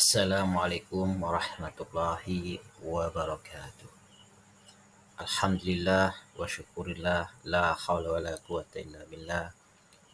Assalamualaikum warahmatullahi wabarakatuh. Alhamdulillah wa syukurillah la hawla wa la quwata illa billah.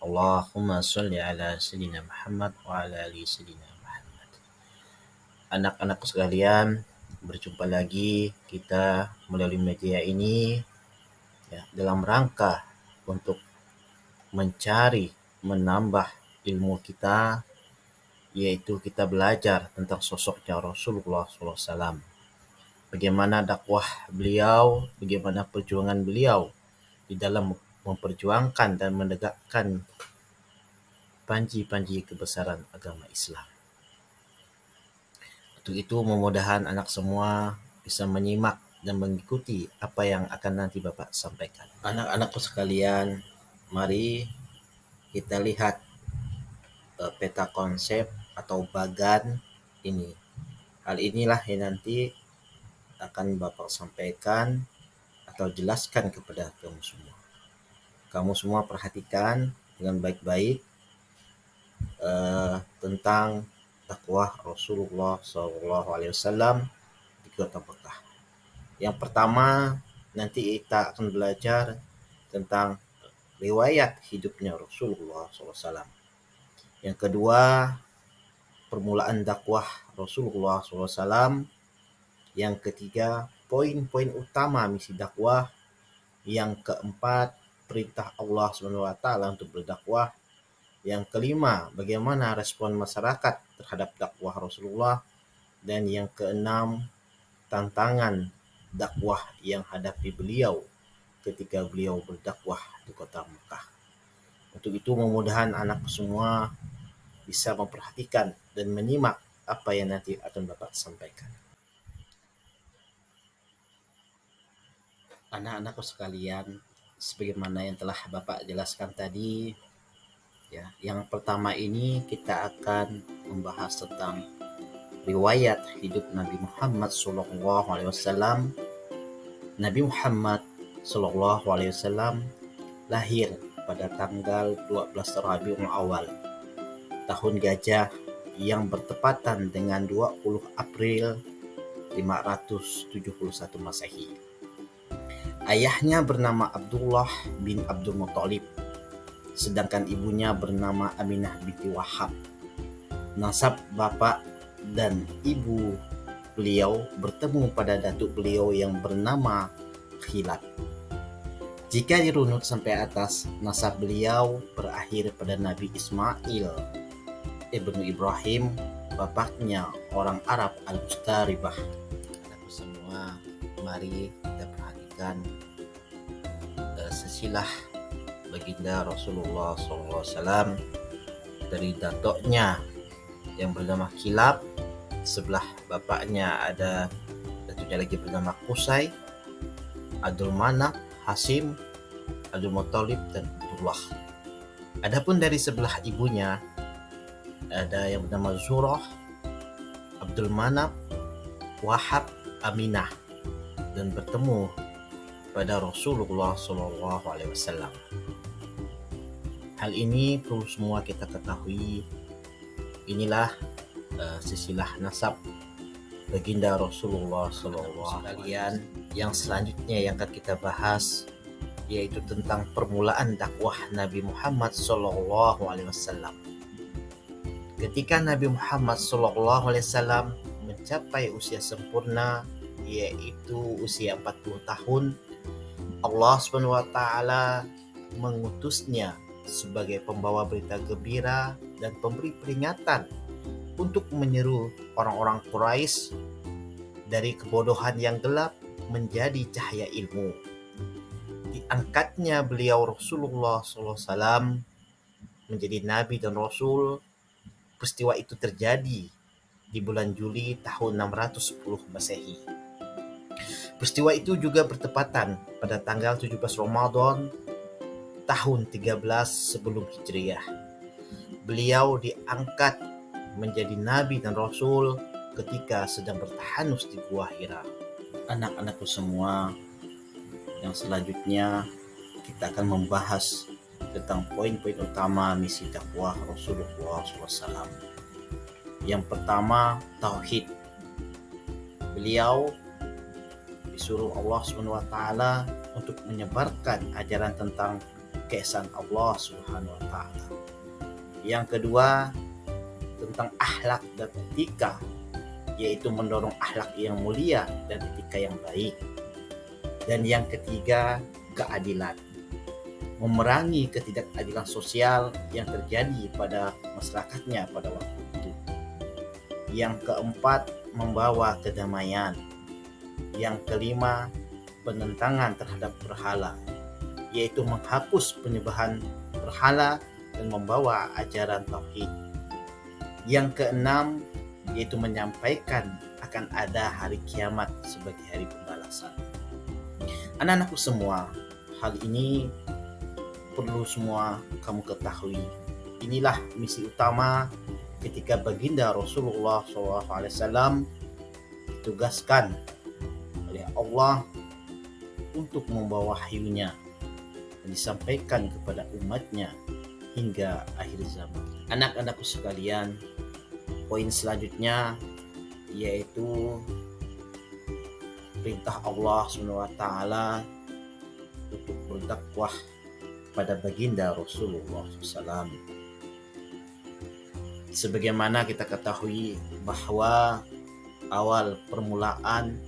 Allahumma sholli ala sayyidina Muhammad wa ala ali sayyidina Muhammad. Anak-anakku sekalian, berjumpa lagi kita melalui media ini ya, dalam rangka untuk mencari menambah ilmu kita, yaitu kita belajar tentang sosoknya Rasulullah SAW. Bagaimana dakwah beliau, bagaimana perjuangan beliau di dalam memperjuangkan dan menegakkan panji-panji kebesaran agama Islam. Untuk itu mudah-mudahan anak semua bisa menyimak dan mengikuti apa yang akan nanti Bapak sampaikan. Anak-anakku sekalian, mari kita lihat peta konsep atau bagan ini. Hal inilah yang nanti akan Bapak sampaikan atau jelaskan kepada kamu semua. Kamu semua perhatikan dengan baik-baik tentang dakwah Rasulullah SAW di kota Mekah. Yang pertama, nanti kita akan belajar tentang riwayat hidupnya Rasulullah SAW. Yang kedua, permulaan dakwah Rasulullah SAW. Yang ketiga, poin-poin utama misi dakwah. Yang keempat, perintah Allah SWT untuk berdakwah. Yang kelima, bagaimana respon masyarakat terhadap dakwah Rasulullah. Dan yang keenam, tantangan dakwah yang hadapi beliau ketika beliau berdakwah di kota Mekah. Untuk itu mudah-mudahan anak semua bisa memperhatikan dan menyimak apa yang nanti akan Bapak sampaikan. Anak-anakku sekalian, sebagaimana yang telah Bapak jelaskan tadi, ya, yang pertama ini kita akan membahas tentang riwayat hidup Nabi Muhammad SAW. Nabi Muhammad SAW lahir pada tanggal 12 Rabiul Awal tahun Gajah yang bertepatan dengan 20 April 571 Masehi. Ayahnya bernama Abdullah bin Abdul Muthalib, sedangkan ibunya bernama Aminah binti Wahab. Nasab bapak dan ibu beliau bertemu pada datuk beliau yang bernama Khilab. Jika dirunut sampai atas, nasab beliau berakhir pada Nabi Ismail ibnu Ibrahim, bapaknya orang Arab Al-Mustaribah. Anak semua, mari kita perhatikan silsilah baginda Rasulullah SAW dari datuknya yang bernama Khilab. Sebelah bapaknya ada datuknya lagi bernama Qusay, Abdul Manaf, Hasim, Abdul Muthalib, dan Abdullah. Adapun dari sebelah ibunya ada yang bernama Zurah, Abdul Manaf, Wahab, Aminah, dan bertemu pada Rasulullah SAW. Hal ini perlu semua kita ketahui. Inilah silsilah nasab baginda Rasulullah SAW. Yang selanjutnya yang akan kita bahas yaitu tentang permulaan dakwah Nabi Muhammad SAW. Ketika Nabi Muhammad SAW mencapai usia sempurna, yaitu usia 40 tahun, Allah SWT mengutusnya sebagai pembawa berita gembira dan pemberi peringatan untuk menyeru orang-orang Quraisy dari kebodohan yang gelap menjadi cahaya ilmu. Diangkatnya beliau Rasulullah SAW menjadi Nabi dan Rasul. Peristiwa itu terjadi di bulan Juli tahun 610 Masehi. Peristiwa itu juga bertepatan pada tanggal 17 Ramadan tahun 13 sebelum Hijriah. Beliau diangkat menjadi Nabi dan Rasul ketika sedang bertahanus di Gua Hira. Anak-anakku semua, yang selanjutnya kita akan membahas tentang poin-poin utama misi dakwah Rasulullah SAW. Yang pertama, tauhid. Beliau disuruh Allah Subhanahu wa taala untuk menyebarkan ajaran tentang keesaan Allah Subhanahu wa taala. Yang kedua, tentang akhlak dan etika, yaitu mendorong akhlak yang mulia dan etika yang baik. Dan yang ketiga, keadilan, memerangi ketidakadilan sosial yang terjadi pada masyarakatnya pada waktu itu. Yang keempat, membawa kedamaian. Yang kelima, penentangan terhadap berhala, yaitu menghapus penyembahan berhala dan membawa ajaran tauhid. Yang keenam, yaitu menyampaikan akan ada hari kiamat sebagai hari pembalasan. Anak-anakku semua, hal ini perlu semua kamu ketahui. Inilah misi utama ketika baginda Rasulullah SAW ditugaskan oleh Allah untuk membawa wahyunya dan disampaikan kepada umatnya hingga akhir zaman. Anak-anakku sekalian, poin selanjutnya yaitu perintah Allah SWT untuk berdakwah kepada baginda Rasulullah SAW. Sebagaimana kita ketahui bahwa awal permulaan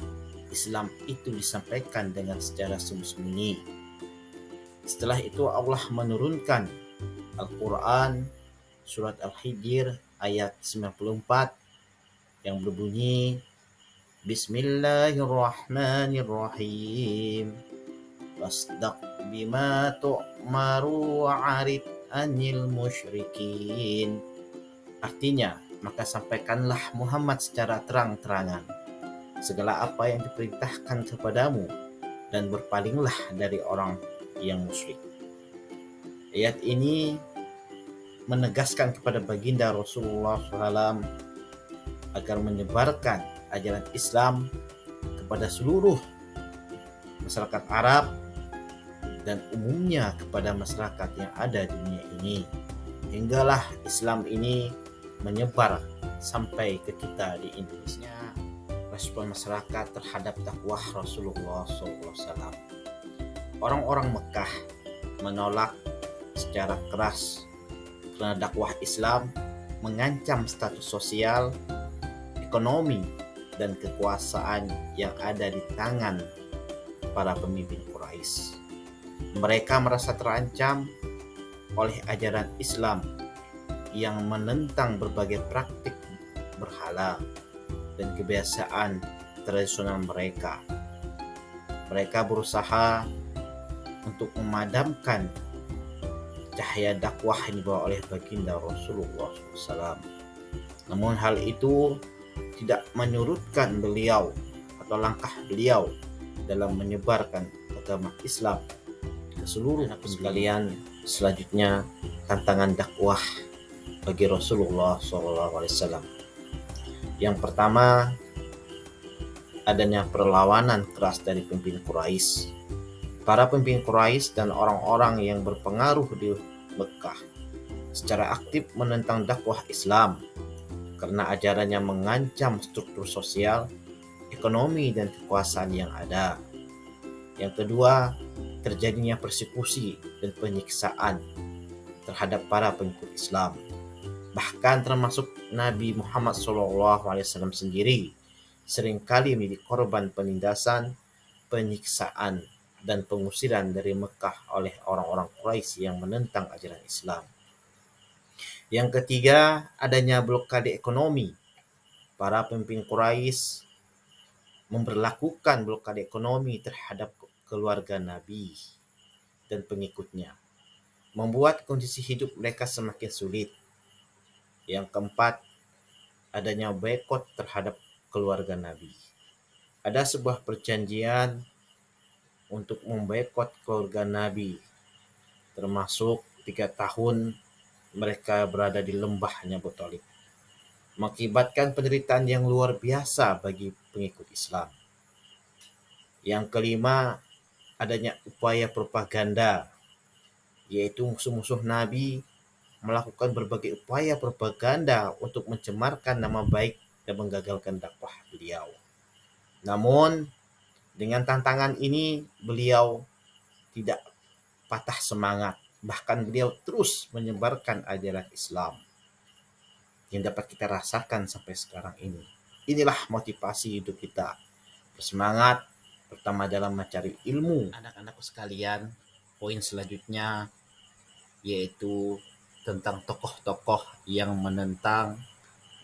Islam itu disampaikan dengan secara sembunyi. Setelah itu Allah menurunkan Al-Quran surat Al-Hijr ayat 94 yang berbunyi Bismillahirrahmanirrahim Wasdaq bima tu'maru wa'arid anil musyrikin. Artinya, maka sampaikanlah Muhammad secara terang-terangan segala apa yang diperintahkan kepadamu dan berpalinglah dari orang yang musyrik. Ayat ini menegaskan kepada baginda Rasulullah SAW agar menyebarkan ajaran Islam kepada seluruh masyarakat Arab dan umumnya kepada masyarakat yang ada di dunia ini. Hinggalah Islam ini menyebar sampai ke kita di Indonesia. Respon masyarakat terhadap dakwah Rasulullah SAW. Orang-orang Mekah menolak secara keras karena dakwah Islam mengancam status sosial, ekonomi, dan kekuasaan yang ada di tangan para pemimpin Quraisy. Mereka merasa terancam oleh ajaran Islam yang menentang berbagai praktik berhala dan kebiasaan tradisional mereka. Mereka berusaha untuk memadamkan cahaya dakwah yang dibawa oleh baginda Rasulullah SAW. Namun hal itu tidak menyurutkan beliau atau langkah beliau dalam menyebarkan agama Islam ke seluruh sekalian. Selanjutnya, tantangan dakwah bagi Rasulullah SAW. Yang pertama, adanya perlawanan keras dari pemimpin Quraisy. Para pemimpin Quraisy dan orang-orang yang berpengaruh di Mekah secara aktif menentang dakwah Islam karena ajarannya mengancam struktur sosial, ekonomi, dan kekuasaan yang ada. Yang kedua, terjadinya persekusi dan penyiksaan terhadap para pengikut Islam. Bahkan termasuk Nabi Muhammad SAW sendiri seringkali menjadi korban penindasan, penyiksaan, dan pengusiran dari Mekah oleh orang-orang Quraisy yang menentang ajaran Islam. Yang ketiga, adanya blokade ekonomi. Para pemimpin Quraisy memberlakukan blokade ekonomi terhadap keluarga Nabi dan pengikutnya, membuat kondisi hidup mereka semakin sulit. Yang keempat, adanya boikot terhadap keluarga Nabi. Ada sebuah perjanjian untuk memboikot keluarga Nabi, termasuk 3 tahun mereka berada di lembahnya Abu Thalib, mengakibatkan penderitaan yang luar biasa bagi pengikut Islam. Yang kelima, adanya upaya propaganda, yaitu musuh-musuh Nabi melakukan berbagai upaya propaganda untuk mencemarkan nama baik dan menggagalkan dakwah beliau. Namun, dengan tantangan ini beliau tidak patah semangat, bahkan beliau terus menyebarkan ajaran Islam yang dapat kita rasakan sampai sekarang ini. Inilah motivasi hidup kita, bersemangat pertama dalam mencari ilmu. Anak-anakku sekalian, poin selanjutnya yaitu tentang tokoh-tokoh yang menentang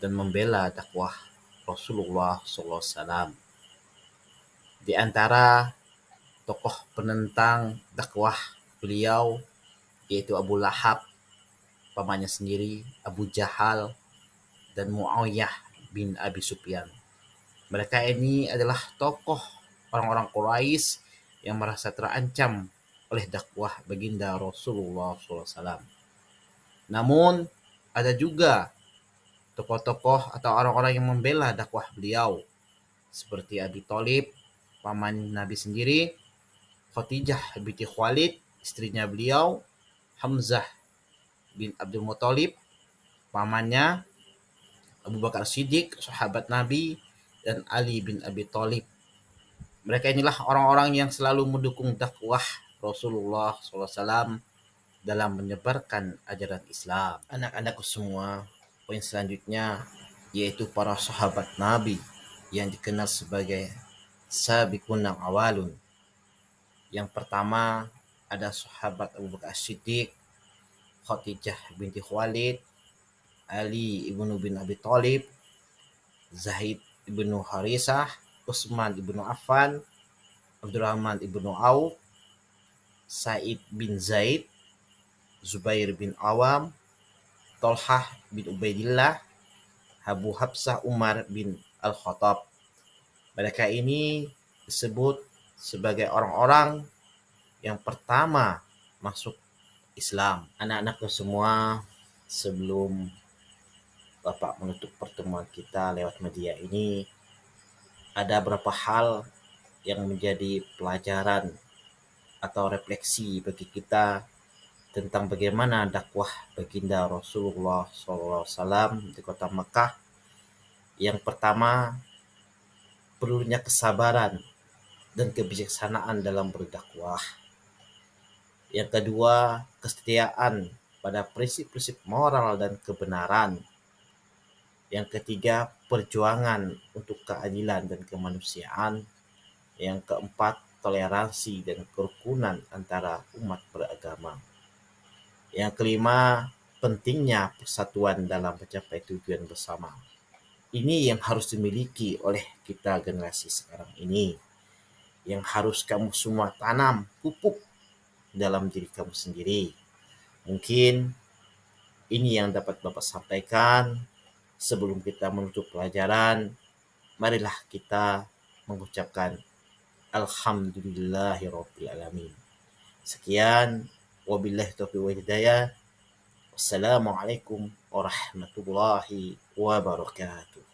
dan membela dakwah Rasulullah SAW. Di antara tokoh penentang dakwah beliau yaitu Abu Lahab, pamannya sendiri, Abu Jahal, dan Muawiyah bin Abi Sufyan. Mereka ini adalah tokoh orang-orang Quraisy yang merasa terancam oleh dakwah baginda Rasulullah SAW. Namun ada juga tokoh-tokoh atau orang-orang yang membela dakwah beliau seperti Abi Thalib, paman Nabi sendiri, Khadijah binti Khalid, istrinya beliau, Hamzah bin Abdul Muthalib, pamannya, Abu Bakar Siddiq, sahabat Nabi, dan Ali bin Abi Thalib. Mereka inilah orang-orang yang selalu mendukung dakwah Rasulullah SAW dalam menyebarkan ajaran Islam. Anak-anakku semua, poin selanjutnya yaitu para sahabat Nabi yang dikenal sebagai sabiqun awalun. Yang pertama ada sahabat Abu Bakar Siddiq, Khadijah binti Khalid, Ali ibnu bin Abi Thalib, Zaid ibnu Harisah, Utsman ibnu Affan, Abdurrahman ibnu Auf, Said bin Zaid, Zubair bin Awam, Tolhah bin Ubaidillah, Abu Hafsah Umar bin Al-Khattab. Mereka ini disebut sebagai orang-orang yang pertama masuk Islam. Anak-anakku semua, sebelum Bapak menutup pertemuan kita lewat media ini, ada beberapa hal yang menjadi pelajaran atau refleksi bagi kita tentang bagaimana dakwah baginda Rasulullah SAW di kota Mekah. Yang pertama, perlunya kesabaran dan kebijaksanaan dalam berdakwah. Yang kedua, kesetiaan pada prinsip-prinsip moral dan kebenaran. Yang ketiga, perjuangan untuk keadilan dan kemanusiaan. Yang keempat, toleransi dan kerukunan antara umat beragama. Yang kelima, pentingnya persatuan dalam mencapai tujuan bersama. Ini yang harus dimiliki oleh kita generasi sekarang ini, yang harus kamu semua tanam, pupuk dalam diri kamu sendiri. Mungkin ini yang dapat Bapak sampaikan. Sebelum kita menutup pelajaran, marilah kita mengucapkan Alhamdulillahirabbil alamin. Sekian, wabillahi taufiq wal hidayah. Wassalamualaikum warahmatullahi wabarakatuh.